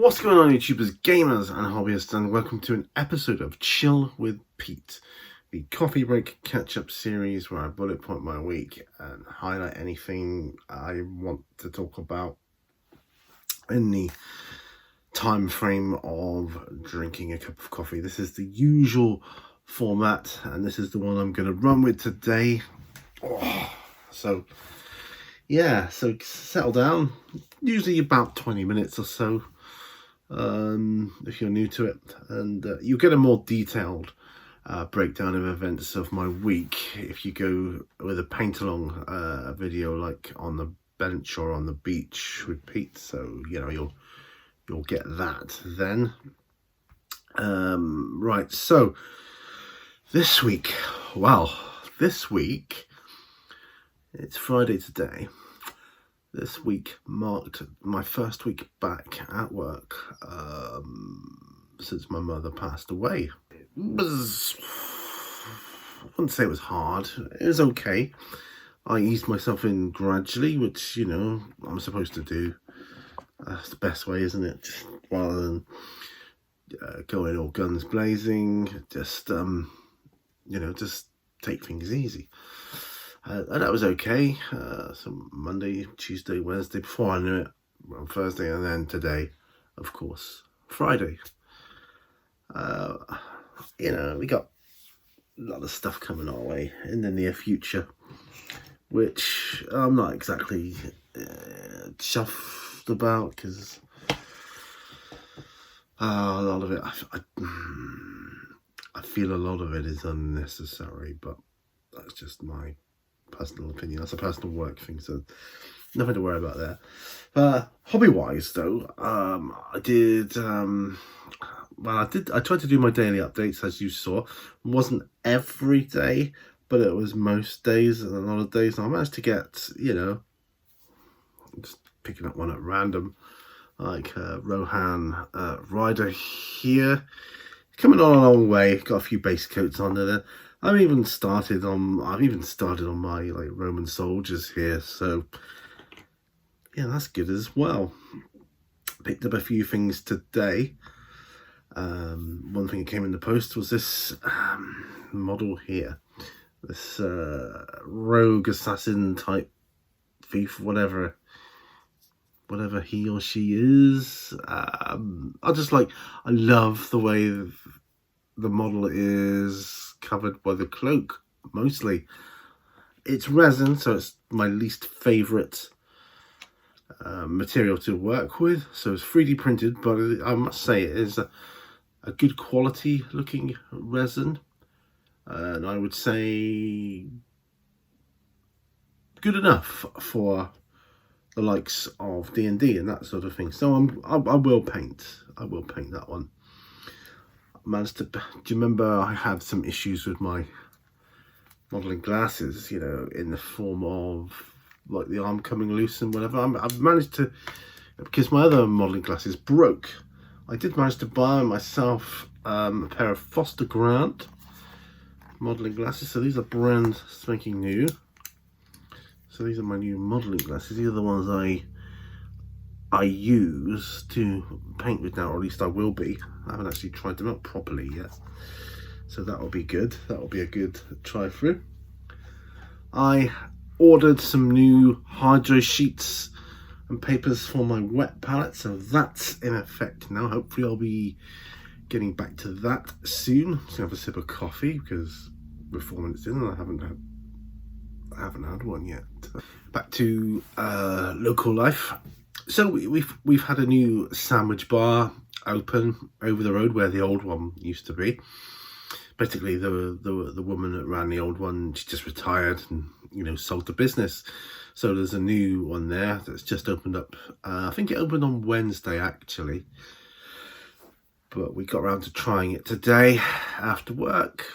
What's going on, YouTubers, gamers, and hobbyists, and welcome to an episode of Chill with Pete, the coffee break catch-up series where I bullet point my week and highlight anything I want to talk about in the time frame of drinking a cup of coffee. This is the usual format, and this is the one I'm going to run with today. So settle down, usually about 20 minutes or so. If you're new to it, and you'll get a more detailed breakdown of events of my week if you go with a paint along video like on the bench or on the beach with Pete. So you'll get that then. Right, so this week it's Friday today. This week marked my first week back at work since my mother passed away. I wouldn't say it was hard. It was okay. I eased myself in gradually, which, I'm supposed to do. That's the best way, isn't it? Rather than going all guns blazing, just take things easy. And that was okay. So Monday, Tuesday, Wednesday, before I knew it, on Thursday, and then today, of course, Friday. We got a lot of stuff coming our way in the near future, which I'm not exactly chuffed about, because a lot of it, I feel a lot of it is unnecessary, but that's just my personal opinion. That's a personal work thing, so nothing to worry about there. Hobby wise though, I tried to do my daily updates, as you saw. It wasn't every day, but it was most days and a lot of days. And I managed to get, just picking up one at random, like Rohan Rider here, coming on a long way. Got a few base coats on there. I've even started on my Roman soldiers here, so yeah, that's good as well. Picked up a few things today. One thing that came in the post was this model here, this rogue assassin type thief, whatever he or she is. I love the way the model is covered by the cloak. Mostly it's resin, so it's my least favorite material to work with. So it's 3D printed, but I must say it is a good quality looking resin, and I would say good enough for the likes of D&D and that sort of thing. So I will paint that one. Do you remember I had some issues with my modeling glasses, in the form of like the arm coming loose and whatever? I've managed to, because my other modeling glasses broke, I did manage to buy myself a pair of Foster Grant modeling glasses. So these are brand spanking new. So these are my new modeling glasses. These are the ones I use to paint with now, or at least I will be. I haven't actually tried them out properly yet, so that will be good. That will be a good try through. I ordered some new hydro sheets and papers for my wet palette, so that's in effect now. Hopefully I'll be getting back to that soon. I'm just gonna have a sip of coffee because we're 4 minutes in and I haven't had one yet. Back to local life. So we've had a new sandwich bar open over the road where the old one used to be. Basically, the woman that ran the old one, she just retired and sold the business. So there's a new one there that's just opened up. I think it opened on Wednesday actually, but we got around to trying it today after work.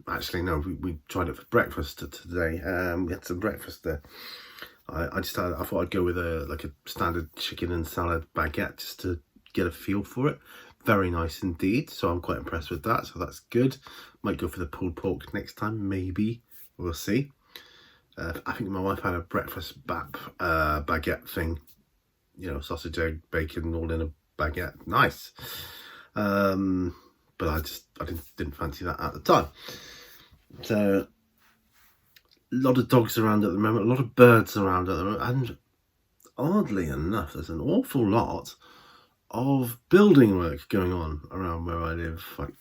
Actually, no, we tried it for breakfast today. We had some breakfast there. I thought I'd go with a standard chicken and salad baguette just to get a feel for it. Very nice indeed. So I'm quite impressed with that. So that's good. Might go for the pulled pork next time, maybe. We'll see. I think my wife had a breakfast baguette thing you know, sausage, egg, bacon, all in a baguette. Nice. But I didn't fancy that at the time. So a lot of dogs around at the moment, a lot of birds around at the moment, and oddly enough, there's an awful lot of building work going on around where I live, like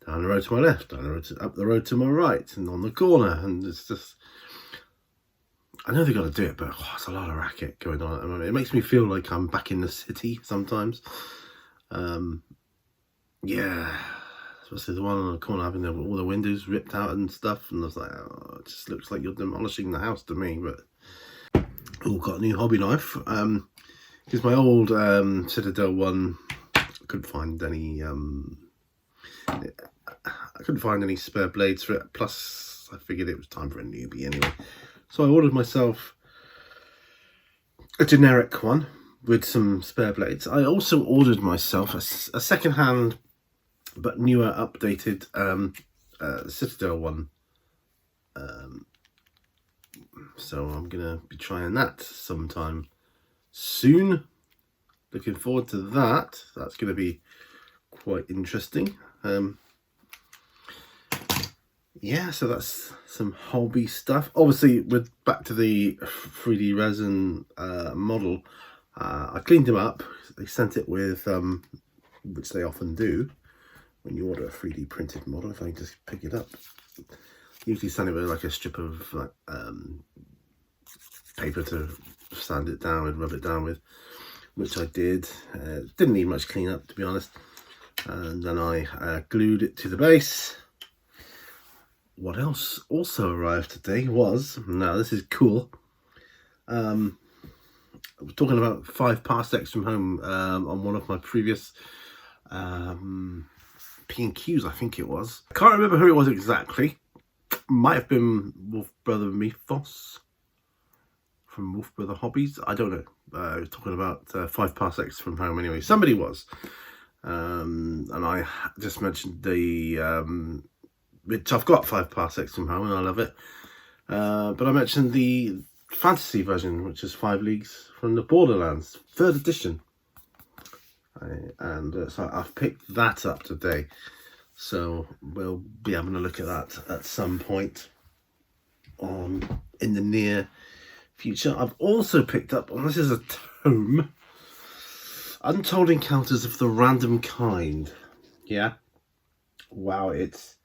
down the road to my left, down the road up the road to my right, and on the corner. And it's just, I know they've got to do it, but it's a lot of racket going on at the moment. It makes me feel like I'm back in the city sometimes. Yeah, especially the one on the corner having all the windows ripped out and stuff. And I was like, oh, it just looks like you're demolishing the house to me. But got a new hobby knife. Because my old Citadel one, I couldn't find any. I couldn't find any spare blades for it. Plus, I figured it was time for a newbie anyway. So I ordered myself a generic one with some spare blades. I also ordered myself a second-hand but newer, updated Citadel one. So I'm gonna be trying that sometime soon. Looking forward to that. That's gonna be quite interesting. Yeah, so that's some hobby stuff. Obviously, with back to the 3D resin model, I cleaned them up. They sent it with, which they often do when you order a 3D printed model. If I just pick it up, usually send it with like a strip of paper to sand it down and rub it down with, which I did. Didn't need much cleanup, to be honest. And then I glued it to the base. What else also arrived today was, now this is cool, I was talking about 5 parsecs from home on one of my previous P&Qs, I think it was. I can't remember who it was exactly. Might have been Wolf Brother Mythos from Wolf Brother Hobbies. I don't know. I was talking about 5 parsecs from home anyway. Somebody was. And I just mentioned the... which I've got 5 parsecs from home and I love it. But I mentioned the fantasy version, which is 5 Leagues from the Borderlands, 3rd edition. So I've picked that up today. So we'll be having a look at that at some point in the near future. I've also picked up, and this is a tome, Untold Encounters of the Random Kind. Yeah. Wow, it's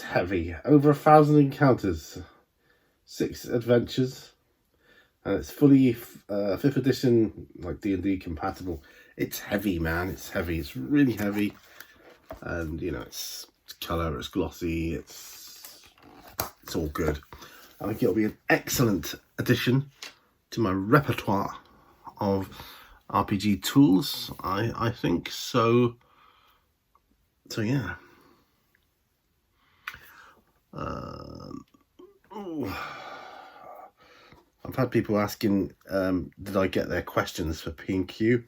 heavy. Over 1,000 encounters, 6 adventures, and it's fully 5th edition, like D&D compatible. It's heavy, man. It's heavy. It's really heavy, and you know, it's colour, it's glossy, it's all good. I think it'll be an excellent addition to my repertoire of RPG tools. I think so. So yeah. I've had people asking, did I get their questions for P&Q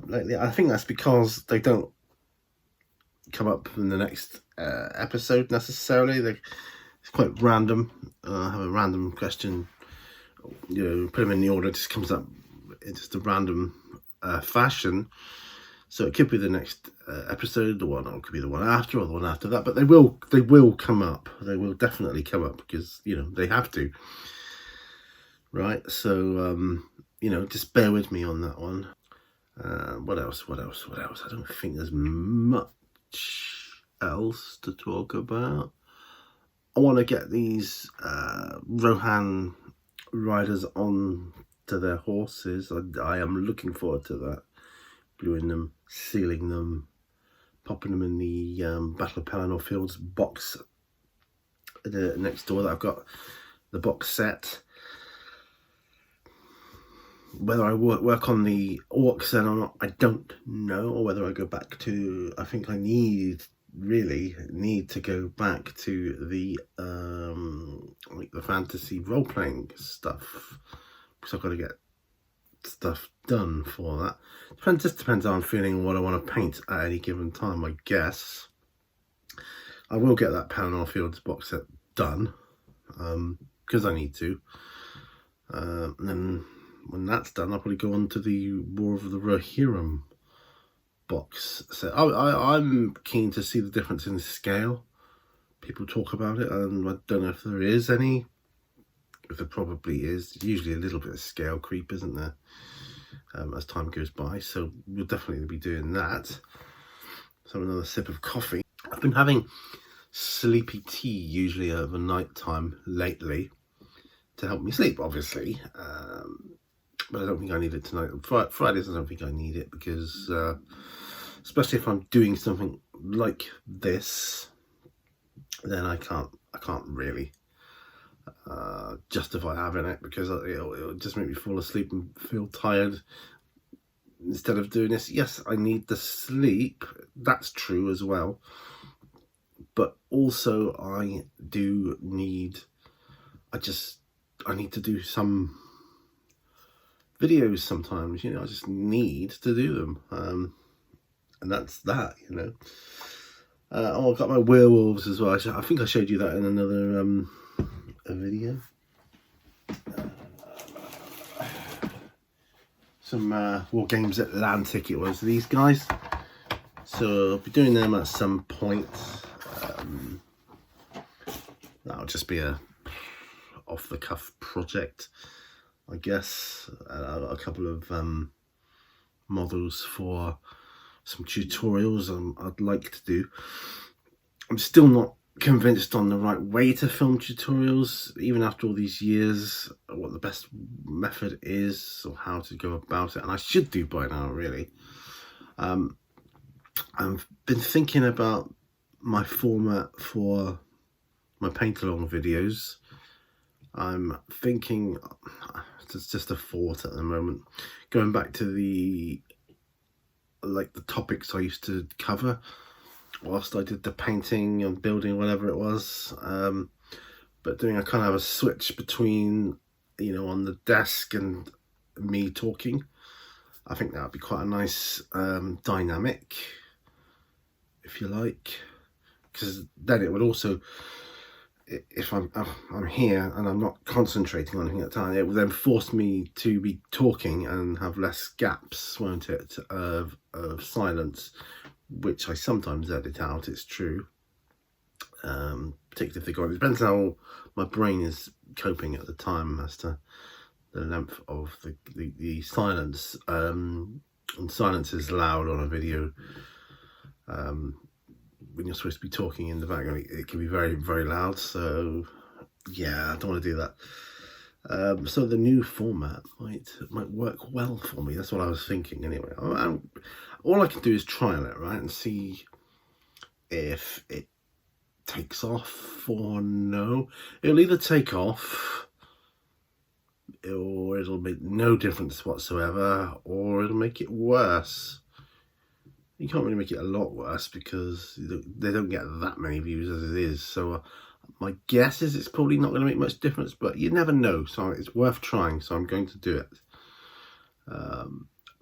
lately? I think that's because they don't come up in the next episode necessarily. It's quite random. I have a random question, you know, put them in the order, it just comes up in just a random fashion. So it could be the next episode, or it could be the one after, or the one after that. But they will come up. They will definitely come up because, you know, they have to. Right. So you know, just bear with me on that one. What else? I don't think there's much else to talk about. I want to get these Rohan riders on to their horses. I am looking forward to that. Gluing them, sealing them, popping them in the Battle of Pelennor Fields box next door that I've got, the box set. Whether I work on the orcs then or not, I don't know. Or whether I go back to, I think I really need to go back to the like the fantasy role-playing stuff, because I've got to get stuff done for that. Just depends how I'm feeling and what I want to paint at any given time, I guess. I will get that Pelennor Fields box set done, because I need to. And then when that's done, I'll probably go on to the more of the Rohirrim box. So I'm keen to see the difference in scale. People talk about it, and I don't know if there is any. If there probably is, usually a little bit of scale creep, isn't there, as time goes by. So we'll definitely be doing that. So another sip of coffee. I've been having sleepy tea usually over night time lately to help me sleep, obviously. But I don't think I need it tonight. Fridays, I don't think I need it because, especially if I'm doing something like this, then I can't really justify having it, because it'll just make me fall asleep and feel tired instead of doing this. Yes, I need the sleep, that's true as well, but also I need to do some videos sometimes, I just need to do them, and that's that, I've got my werewolves as well. I think I showed you that in another a video. Some War Games Atlantic it was, these guys. So I'll be doing them at some point. That'll just be a off-the-cuff project, I guess. A couple of models for some tutorials I'd like to do. I'm still not convinced on the right way to film tutorials, even after all these years, what the best method is or how to go about it, and I should do by now, really. I've been thinking about my format for my paint-along videos. I'm thinking, it's just a thought at the moment, going back to the topics I used to cover whilst I did the painting and building, whatever it was, but doing a kind of a switch between, on the desk and me talking. I think that would be quite a nice dynamic, if you like, because then it would also, if I'm here and I'm not concentrating on anything at the time, it would then force me to be talking and have less gaps, won't it, of silence, which I sometimes edit out, it's true, particularly if they go on. It depends how my brain is coping at the time as to the length of the silence, and silence is loud on a video. When you're supposed to be talking in the background, it can be very, very loud, so yeah, I don't want to do that. So the new format might work well for me. That's what I was thinking anyway. All I can do is trial it, right, and see if it takes off or no. It'll either take off, or it'll make no difference whatsoever, or it'll make it worse. You can't really make it a lot worse because they don't get that many views as it is. So my guess is it's probably not going to make much difference, but you never know. So it's worth trying. So I'm going to do it.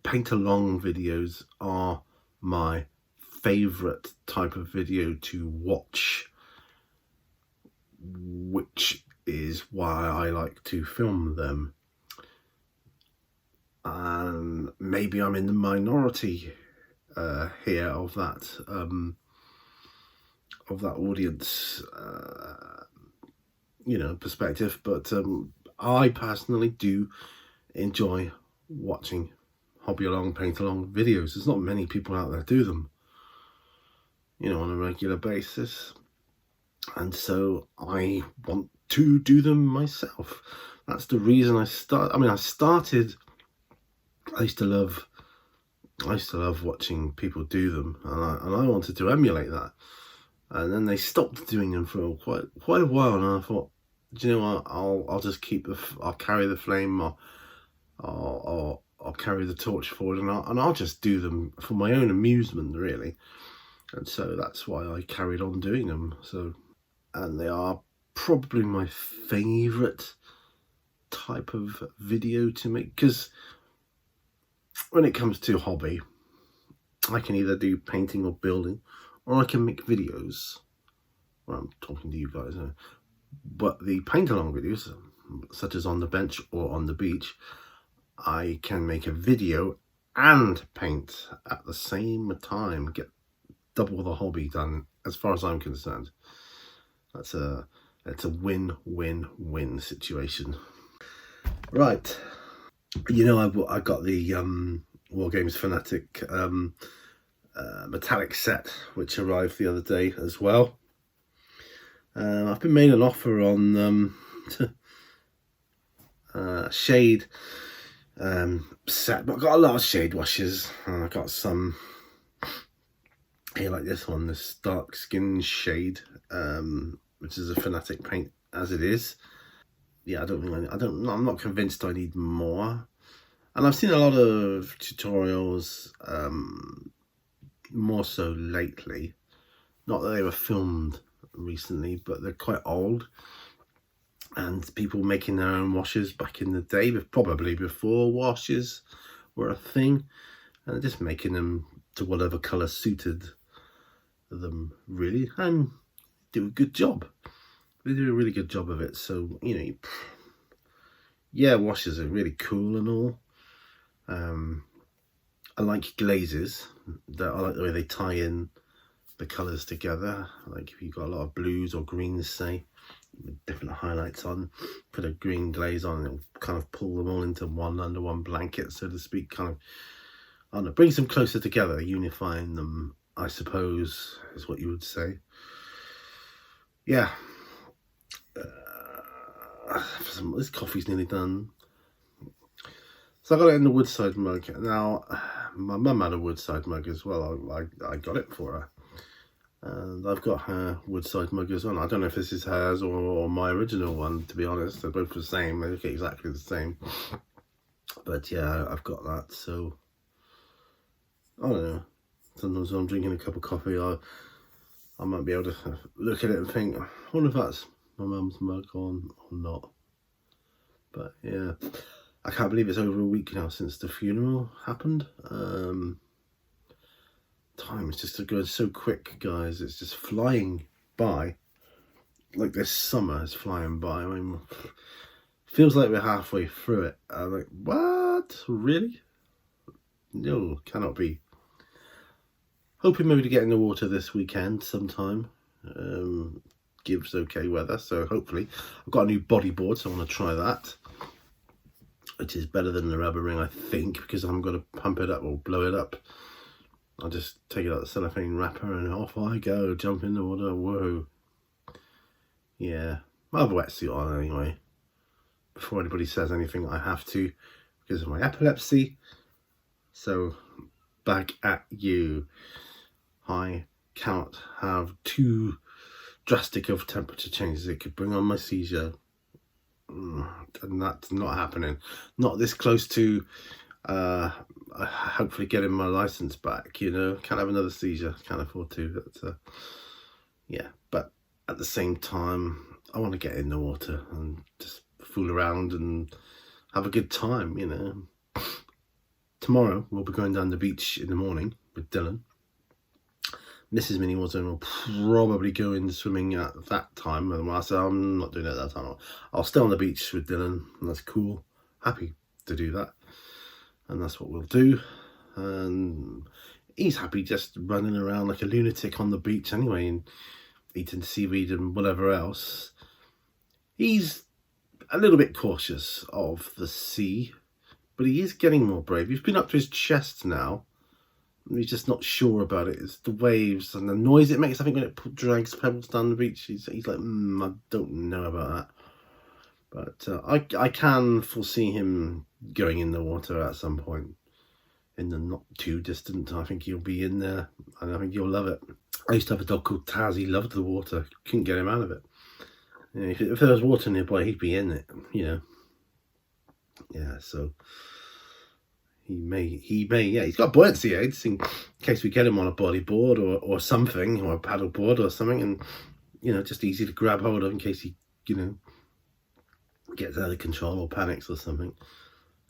Paint-along videos are my favourite type of video to watch, which is why I like to film them. And maybe I'm in the minority here of that audience perspective, but I personally do enjoy watching hobby-along, paint-along videos. There's not many people out there do them, on a regular basis, and so I want to do them myself. That's the reason I used to love watching people do them, and I wanted to emulate that. And then they stopped doing them for quite a while, and I thought, do you know what? I'll just I'll carry the flame, or I'll carry the torch forward, and I'll just do them for my own amusement, really. And so that's why I carried on doing them. So, and they are probably my favourite type of video to make, because when it comes to hobby, I can either do painting or building, or I can make videos. Well, I'm talking to you guys now. But the paint-along videos, such as on the bench or on the beach, I can make a video and paint at the same time, get double the hobby done as far as I'm concerned. It's a win-win-win situation. Right, you know, I got the Wargames Fanatic metallic set, which arrived the other day as well. I've been made an offer on shade set, but I've got a lot of shade washes, and I've got some here like this one, this dark skin shade, which is a Fanatic paint as it is. Yeah, I'm not convinced I need more. And I've seen a lot of tutorials, more so lately. Not that they were filmed recently, but they're quite old. And people making their own washes back in the day, probably before washes were a thing. And just making them to whatever colour suited them, really. And do a good job. They do a really good job of it. So, you know, yeah, washes are really cool and all. I like glazes. I like the way they tie in the colours together. Like if you've got a lot of blues or greens, say, with different highlights on, put a green glaze on, and it'll kind of pull them all into one under one blanket, so to speak. Kind of, I don't know, brings them closer together, unifying them, I suppose, is what you would say. Yeah. This coffee's nearly done. So I got it in the Woodside mug. Now, my mum had a Woodside mug as well. I got it for her. And I've got her Woodside mug as well. I don't know if this is hers or my original one, to be honest. They're both the same. They look exactly the same. But yeah, I've got that. So, I don't know. Sometimes when I'm drinking a cup of coffee, I might be able to look at it and think, I wonder if that's my mum's mug or not. But yeah, I can't believe it's over a week now since the funeral happened. Time is just going so quick, guys. It's just flying by. Like this summer is flying by. I mean, feels like we're halfway through it. I'm like, what? Really? No, cannot be. Hoping maybe to get in the water this weekend sometime. Gives okay weather, so hopefully. I've got a new bodyboard, so I want to try that, which is better than the rubber ring, I think, because I'm going to pump it up or blow it up. I'll just take it out the cellophane wrapper and off I go, jump in the water. Whoa. Yeah, I have a wetsuit on anyway. Before anybody says anything, I have to because of my epilepsy. So, back at you. I cannot have too drastic of temperature changes. It could bring on my seizure. And that's not happening. Not this close to hopefully getting my license back, you know. Can't have another seizure, can't afford to. But, yeah, but at the same time, I want to get in the water and just fool around and have a good time, you know. Tomorrow we'll be going down the beach in the morning with Dylan. Mrs. Minnie Water will probably go in swimming at that time. And I said, I'm not doing it at that time. I'll stay on the beach with Dylan, and that's cool. Happy to do that. And that's what we'll do. And he's happy just running around like a lunatic on the beach anyway, and eating seaweed and whatever else. He's a little bit cautious of the sea, but he is getting more brave. He's been up to his chest now. He's just not sure about it. It's the waves and the noise it makes. I think when it drags pebbles down the beach, he's like, I don't know about that. But I can foresee him going in the water at some point in the not too distant. I think he'll be in there, and I think you'll love it. I used to have a dog called Taz. He loved the water. Couldn't get him out of it. You know, if there was water nearby, he'd be in it. You know. Yeah. So. He may, yeah, he's got buoyancy aids in case we get him on a bodyboard or something, or a paddle board or something, and, you know, just easy to grab hold of in case he, you know, gets out of control or panics or something,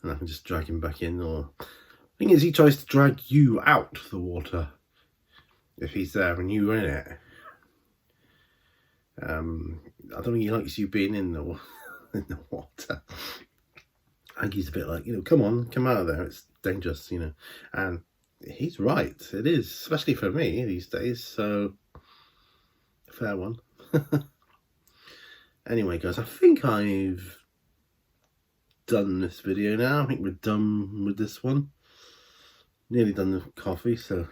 and I can just drag him back in. Or, thing is, he tries to drag you out of the water if he's there and you're in it. I don't think he likes you being in the water. Aggie's a bit like, come on, come out of there. It's dangerous, And he's right. It is, especially for me these days. So, fair one. Anyway, guys, I think I've done this video now. I think we're done with this one. Nearly done the coffee, so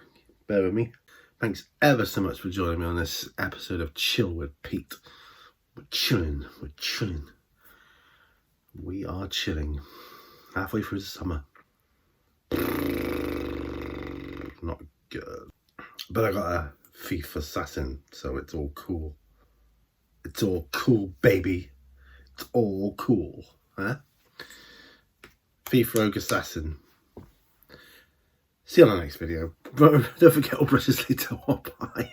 bear with me. Thanks ever so much for joining me on this episode of Chill with Pete. We're chilling. We are chilling. Halfway through the summer. Not good. But I got a Thief Assassin, so it's all cool. It's all cool, baby. It's all cool. Huh? Thief Rogue Assassin. See you on the next video. Don't forget all precious little. Bye.